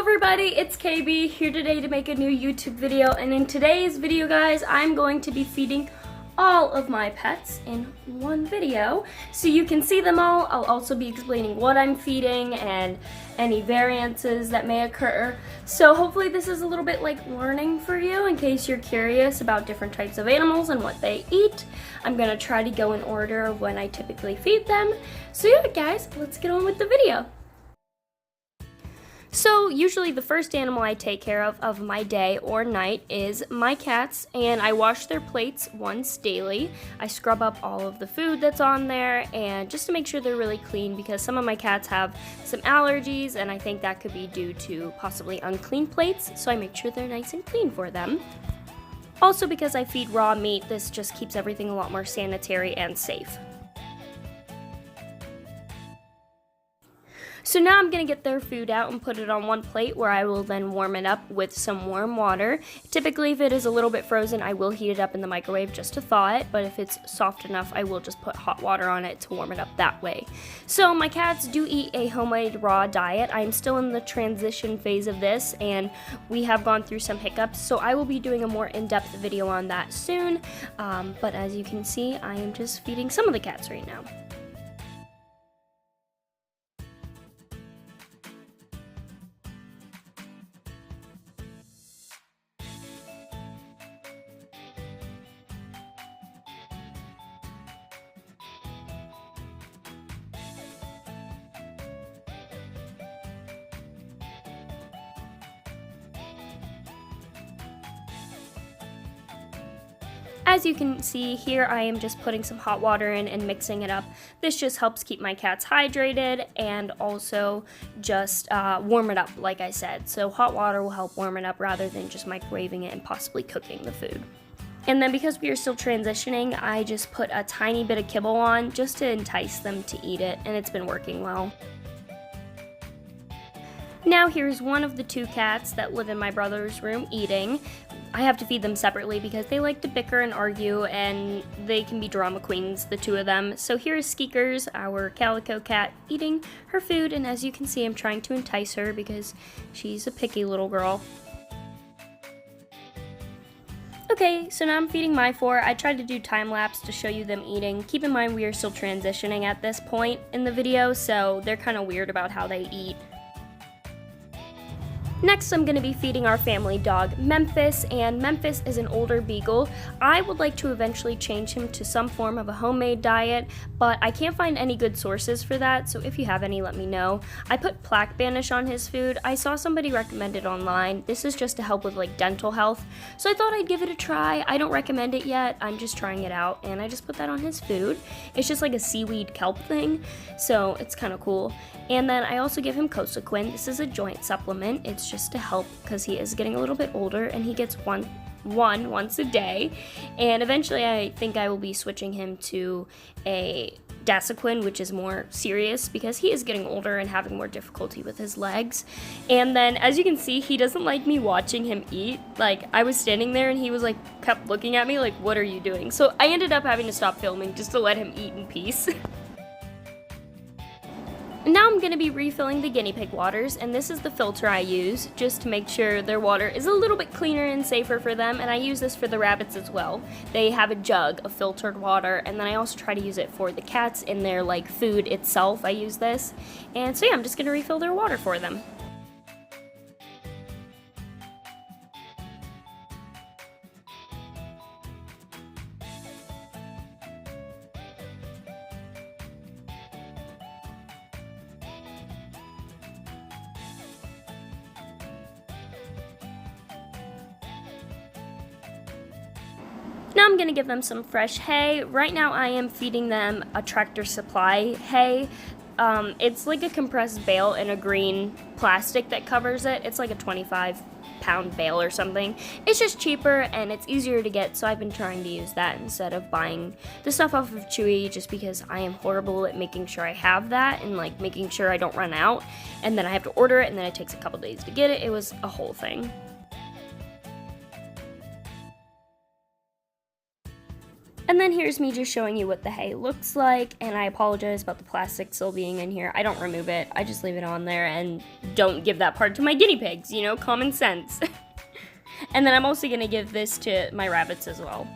everybody, it's KB here today to make a new YouTube video, and in today's video guys, I'm going to be feeding all of my pets in one video so you can see them all. I'll also be explaining what I'm feeding and any variances that may occur. So hopefully this is a little bit like learning for you in case you're curious about different types of animals and what they eat. I'm gonna try to go in order of when I typically feed them. So yeah guys, let's get on with the video. So usually the first animal I take care of my day or night is my cats, and I wash their plates once daily. I scrub up all of the food that's on there and just to make sure they're really clean, because some of my cats have some allergies and I think that could be due to possibly unclean plates, so I make sure they're nice and clean for them. Also, because I feed raw meat, this just keeps everything a lot more sanitary and safe. So now I'm going to get their food out and put it on one plate where I will then warm it up with some warm water. Typically, if it is a little bit frozen, I will heat it up in the microwave just to thaw it, but if it's soft enough, I will just put hot water on it to warm it up that way. So my cats do eat a homemade raw diet. I'm still in the transition phase of this, and we have gone through some hiccups, so I will be doing a more in-depth video on that soon, but as you can see, I am just feeding some of the cats right now. As you can see here, I am just putting some hot water in and mixing it up. This just helps keep my cats hydrated and also just warm it up, like I said. So hot water will help warm it up rather than just microwaving it and possibly cooking the food. And then because we are still transitioning, I just put a tiny bit of kibble on just to entice them to eat it, and it's been working well. Now here's one of the two cats that live in my brother's room eating. I have to feed them separately because they like to bicker and argue, and they can be drama queens, the two of them. So here is Skeekers, our calico cat, eating her food, and as you can see, I'm trying to entice her because she's a picky little girl. Okay, so now I'm feeding my four. I tried to do time lapse to show you them eating. Keep in mind we are still transitioning at this point in the video, so they're kind of weird about how they eat. Next, I'm going to be feeding our family dog, Memphis, and Memphis is an older beagle. I would like to eventually change him to some form of a homemade diet, but I can't find any good sources for that, so if you have any, let me know. I put plaque banish on his food. I saw somebody recommend it online. This is just to help with like dental health, so I thought I'd give it a try. I don't recommend it yet. I'm just trying it out, and I just put that on his food. It's just like a seaweed kelp thing, so it's kind of cool. And then I also give him Cosequin. This is a joint supplement. It's just to help because he is getting a little bit older, and he gets one once a day. And eventually I think I will be switching him to a Dasequin, which is more serious because he is getting older and having more difficulty with his legs. And then as you can see, he doesn't like me watching him eat. Like, I was standing there and he was like kept looking at me like, what are you doing? So I ended up having to stop filming just to let him eat in peace. Now I'm going to be refilling the guinea pig waters, and this is the filter I use just to make sure their water is a little bit cleaner and safer for them, and I use this for the rabbits as well. They have a jug of filtered water, and then I also try to use it for the cats in their like food itself. I use this, and so yeah, I'm just going to refill their water for them. Now I'm going to give them some fresh hay. Right now I am feeding them a Tractor Supply hay. It's like a compressed bale in a green plastic that covers it. It's like a 25-pound bale or something. It's just cheaper and it's easier to get, so I've been trying to use that instead of buying the stuff off of Chewy, just because I am horrible at making sure I have that and like making sure I don't run out, and then I have to order it and then it takes a couple days to get it. It was a whole thing. And then here's me just showing you what the hay looks like, and I apologize about the plastic still being in here. I don't remove it, I just leave it on there and don't give that part to my guinea pigs, you know, common sense. And then I'm also gonna give this to my rabbits as well.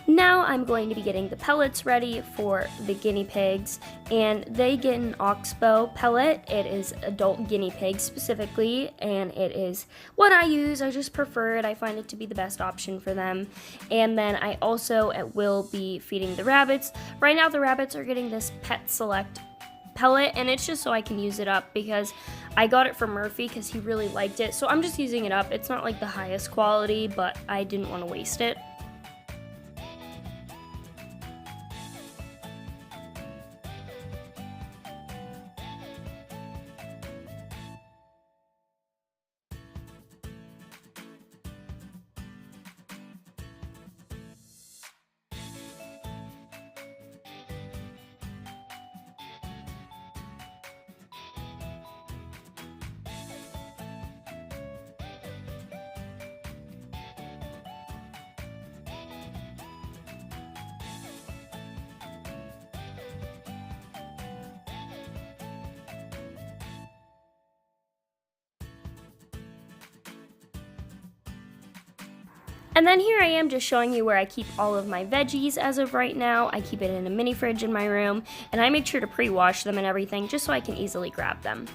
Now I'm going to be getting the pellets ready for the guinea pigs, and they get an oxbow pellet. It is adult guinea pig specifically, and it is what I use. I just prefer it. I find it to be the best option for them. And then I also will be feeding the rabbits. Right now the rabbits are getting this Pet Select pellet, and it's just so I can use it up because I got it from Murphy because he really liked it. So I'm just using it up. It's not like the highest quality, but I didn't want to waste it. And then here I am just showing you where I keep all of my veggies as of right now. I keep it in a mini fridge in my room, and I make sure to pre-wash them and everything just so I can easily grab them.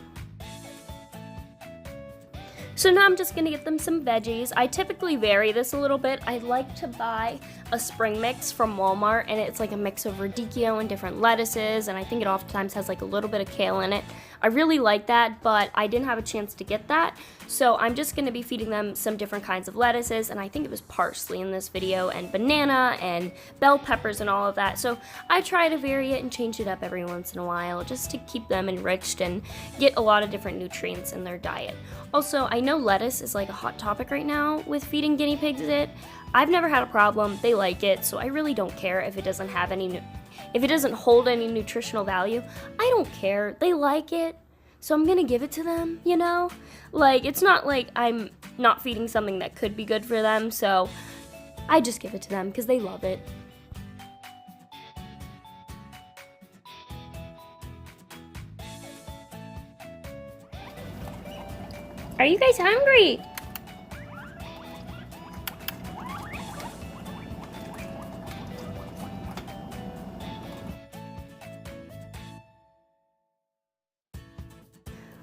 So now I'm just gonna get them some veggies. I typically vary this a little bit. I like to buy a spring mix from Walmart, and it's like a mix of radicchio and different lettuces, and I think it oftentimes has like a little bit of kale in it. I really like that, but I didn't have a chance to get that, so I'm just gonna be feeding them some different kinds of lettuces, and I think it was parsley in this video, and banana, and bell peppers, and all of that. So I try to vary it and change it up every once in a while, just to keep them enriched and get a lot of different nutrients in their diet. Also, I know lettuce is like a hot topic right now with feeding guinea pigs it. I've never had a problem, they like it, so I really don't care if it doesn't have any if it doesn't hold any nutritional value. I don't care, they like it, so I'm gonna give it to them, you know? Like, it's not like I'm not feeding something that could be good for them, so I just give it to them because they love it. Are you guys hungry?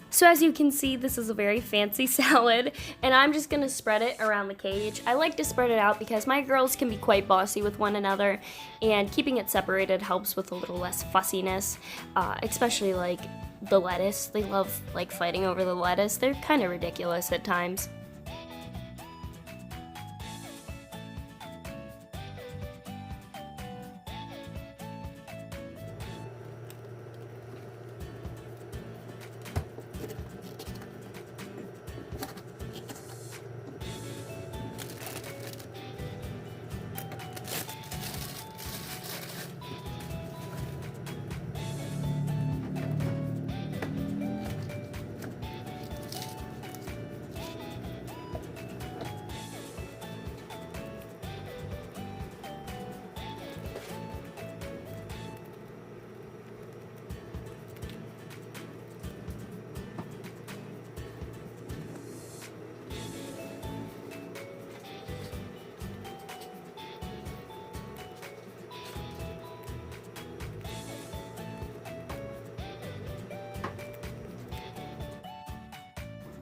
So as you can see, this is a very fancy salad, and I'm just gonna spread it around the cage. I like to spread it out because my girls can be quite bossy with one another, and keeping it separated helps with a little less fussiness, especially like the lettuce. They love like fighting over the lettuce. They're kind of ridiculous at times.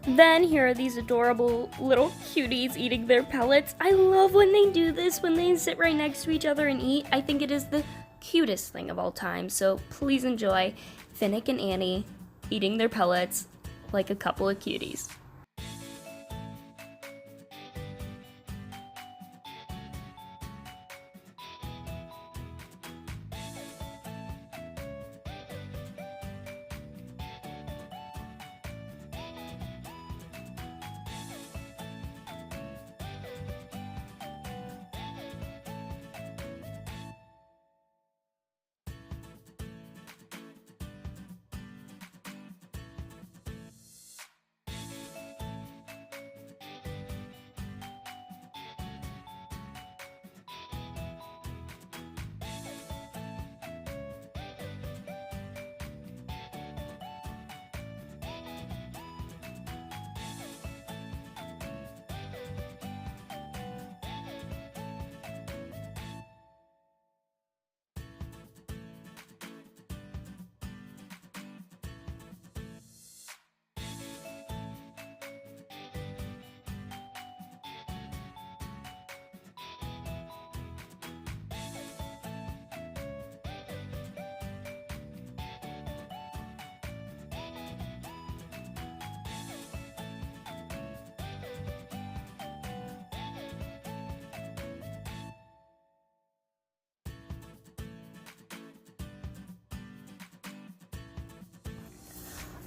Then here are these adorable little cuties eating their pellets. I love when they do this, when they sit right next to each other and eat. I think it is the cutest thing of all time. So please enjoy Finnick and Annie eating their pellets like a couple of cuties.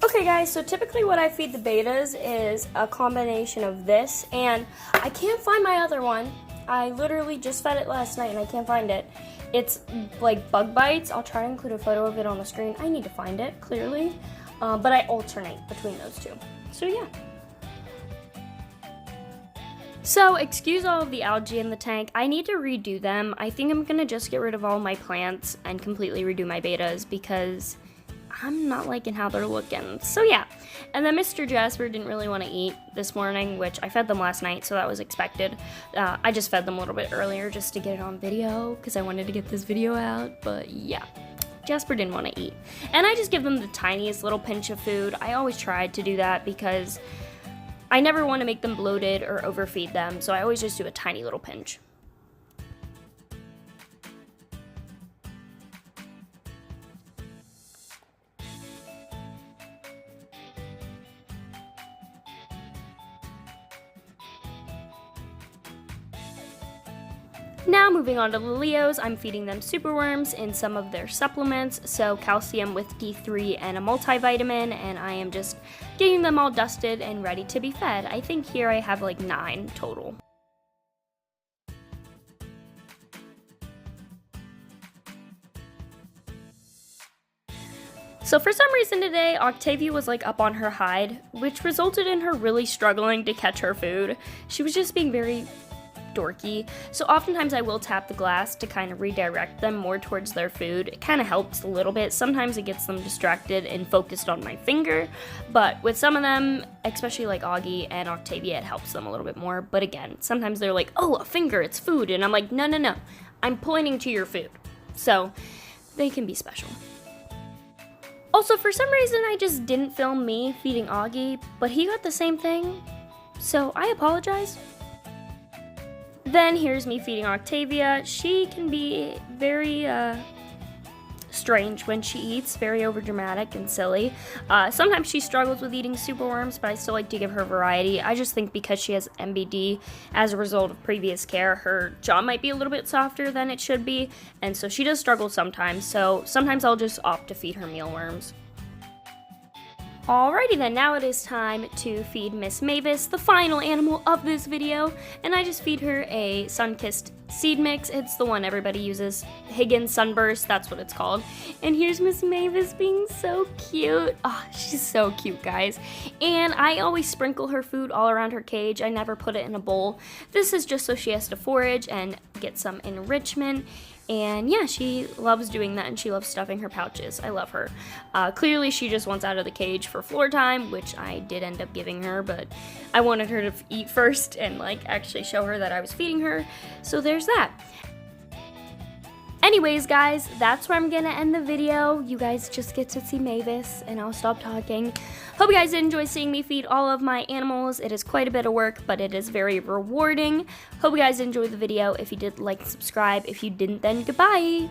Okay guys, so typically what I feed the betas is a combination of this, and I can't find my other one. I literally just fed it last night and I can't find it. It's like bug bites. I'll try to include a photo of it on the screen. I need to find it, clearly. But I alternate between those two. So yeah. So excuse all of the algae in the tank. I need to redo them. I think I'm gonna just get rid of all my plants and completely redo my betas because I'm not liking how they're looking. So yeah. And then Mr. Jasper didn't really want to eat this morning, which I fed them last night, so that was expected. I just fed them a little bit earlier just to get it on video because I wanted to get this video out, but yeah. Jasper didn't want to eat. And I just give them the tiniest little pinch of food. I always tried to do that because I never want to make them bloated or overfeed them, so I always just do a tiny little pinch. Now moving on to the Leos, I'm feeding them superworms in some of their supplements, so calcium with D3 and a multivitamin, and I am just getting them all dusted and ready to be fed. I think here I have like 9 total. So for some reason today, Octavia was like up on her hide, which resulted in her really struggling to catch her food. She was just being very dorky. So oftentimes I will tap the glass to kind of redirect them more towards their food. It kind of helps a little bit. Sometimes it gets them distracted and focused on my finger, but with some of them, especially like Augie and Octavia, it helps them a little bit more. But again, sometimes they're like, oh, a finger, it's food. And I'm like, no, no, no, I'm pointing to your food. So they can be special. Also, for some reason, I just didn't film me feeding Augie, but he got the same thing. So I apologize. Then here's me feeding Octavia. She can be very strange when she eats, very overdramatic and silly. Sometimes she struggles with eating superworms, but I still like to give her variety. I just think because she has MBD as a result of previous care, her jaw might be a little bit softer than it should be, and so she does struggle sometimes. So sometimes I'll just opt to feed her mealworms. Alrighty then, now it is time to feed Miss Mavis, the final animal of this video, and I just feed her a sun-kissed seed mix. It's the one everybody uses, Higgins Sunburst, that's what it's called. And here's Miss Mavis being so cute. Oh, she's so cute, guys. And I always sprinkle her food all around her cage. I never put it in a bowl. This is just so she has to forage and get some enrichment. And yeah, she loves doing that, and she loves stuffing her pouches. I love her. Clearly, she just wants out of the cage for floor time, which I did end up giving her, but I wanted her to eat first and like actually show her that I was feeding her. So there's that. Anyways, guys, that's where I'm gonna end the video. You guys just get to see Mavis, and I'll stop talking. Hope you guys did enjoy seeing me feed all of my animals. It is quite a bit of work, but it is very rewarding. Hope you guys enjoyed the video. If you did, like and subscribe. If you didn't, then goodbye.